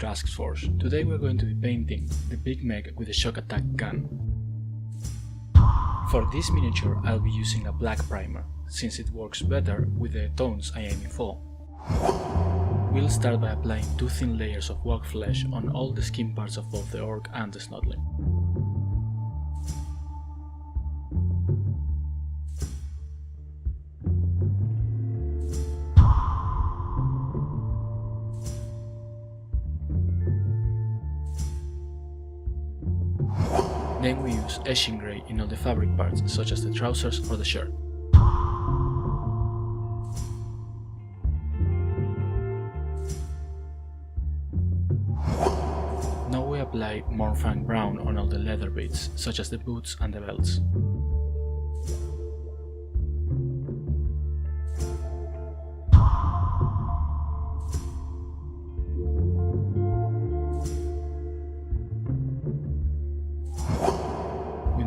Task Force. Today we're going to be painting the Big Mek with the Shokk Attack Gun. For this miniature I'll be using a black primer, since it works better with the tones I'm aiming for. We'll start by applying 2 thin layers of walk flesh on all the skin parts of both the orc and the snotling. Then we use etching grey in all the fabric parts, such as the trousers or the shirt. Now we apply Mornfang brown on all the leather bits, such as the boots and the belts.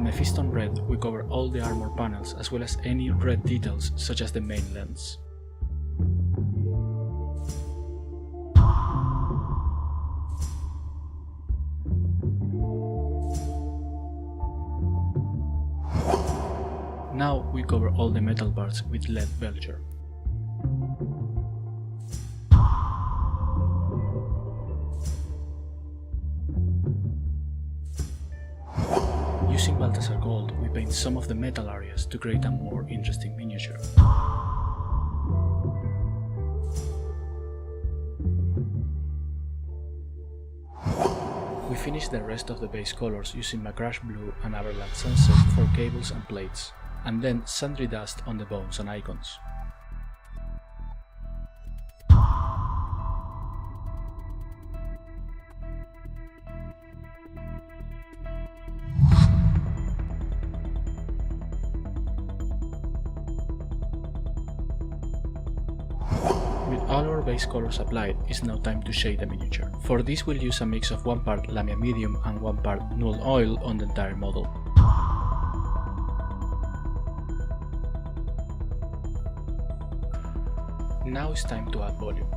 Mephiston red, we cover all the armor panels as well as any red details such as the main lens. Now we cover all the metal parts with lead belcher. Using Balthasar Gold, we paint some of the metal areas to create a more interesting miniature. We finish the rest of the base colors using Macrash Blue and Averland Sunset for cables and plates, and then Sundry Dust on the bones and icons. With all our base colors applied, it's now time to shade the miniature. For this we'll use a mix of 1 part Lamia Medium and 1 part Null Oil on the entire model. Now it's time to add volume.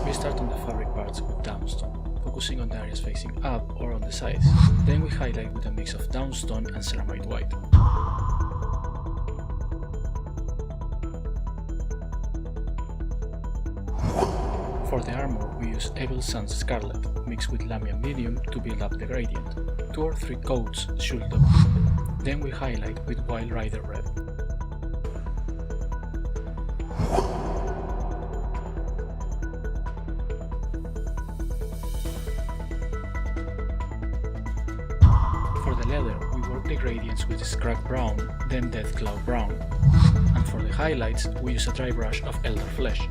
We start on the fabric parts with Downstone, focusing on the areas facing up or on the sides. Then we highlight with a mix of Downstone and Ceramide White. For the armor, we use Evil Sun's Scarlet, mixed with Lamia Medium to build up the gradient. 2 or 3 coats should do. Then we highlight with Wild Rider Red. For the leather, we work the gradients with Scrag Brown, then Deathclaw Brown. And for the highlights, we use a dry brush of Elder Flesh.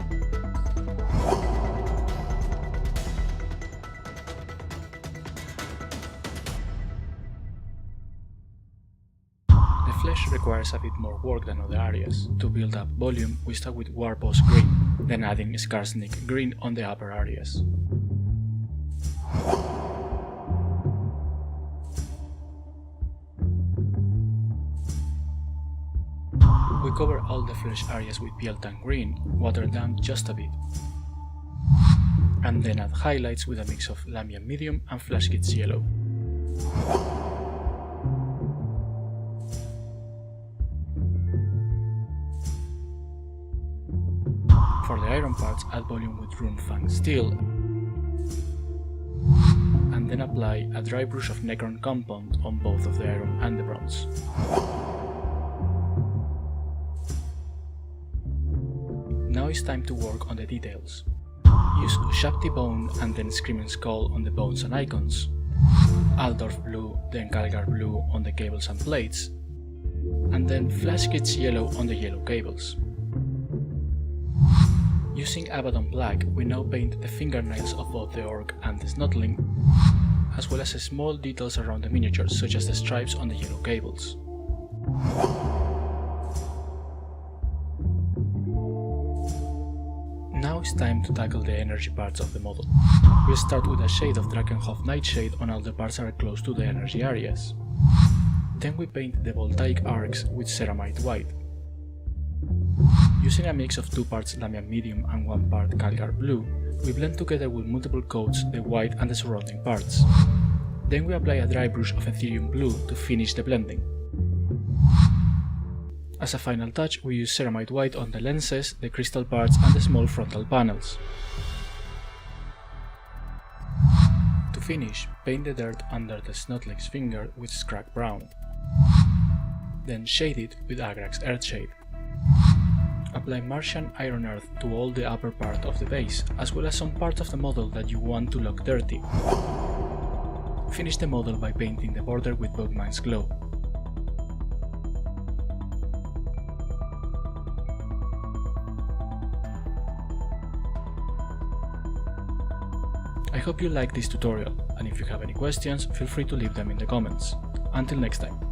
The flesh requires a bit more work than other areas. To build up volume, we start with Warboss Green, then adding Skarsnik Green on the upper areas. We cover all the flesh areas with Pieltan Green, watered down just a bit. And then add highlights with a mix of Lamia Medium and Flash Kids Yellow. For the iron parts, add volume with Runefang Steel, and then apply a dry brush of Necron Compound on both of the iron and the bronze. Now it's time to work on the details. Use Ushapti Bone and then Screaming Skull on the bones and icons, Aldorf Blue, then Calgar Blue on the cables and plates, and then Flash Kids Yellow on the yellow cables. Using Abaddon Black, we now paint the fingernails of both the orc and the snotling, as well as small details around the miniature, such as the stripes on the yellow cables. Now it's time to tackle the energy parts of the model. We start with a shade of Drakenhof Nightshade on all the parts that are close to the energy areas. Then we paint the voltaic arcs with Ceramide White. Using a mix of 2 parts Lamian medium and 1 part Calgar blue, we blend together with multiple coats the white and the surrounding parts. Then we apply a dry brush of Ethereum blue to finish the blending. As a final touch, we use ceramide white on the lenses, the crystal parts and the small frontal panels. To finish, paint the dirt under the Snotlake's finger with Scrag Brown. Then shade it with Agrax Earthshade. Apply Martian Iron Earth to all the upper part of the base, as well as some parts of the model that you want to look dirty. Finish the model by painting the border with Bogman's Glow. I hope you liked this tutorial, and if you have any questions, feel free to leave them in the comments. Until next time.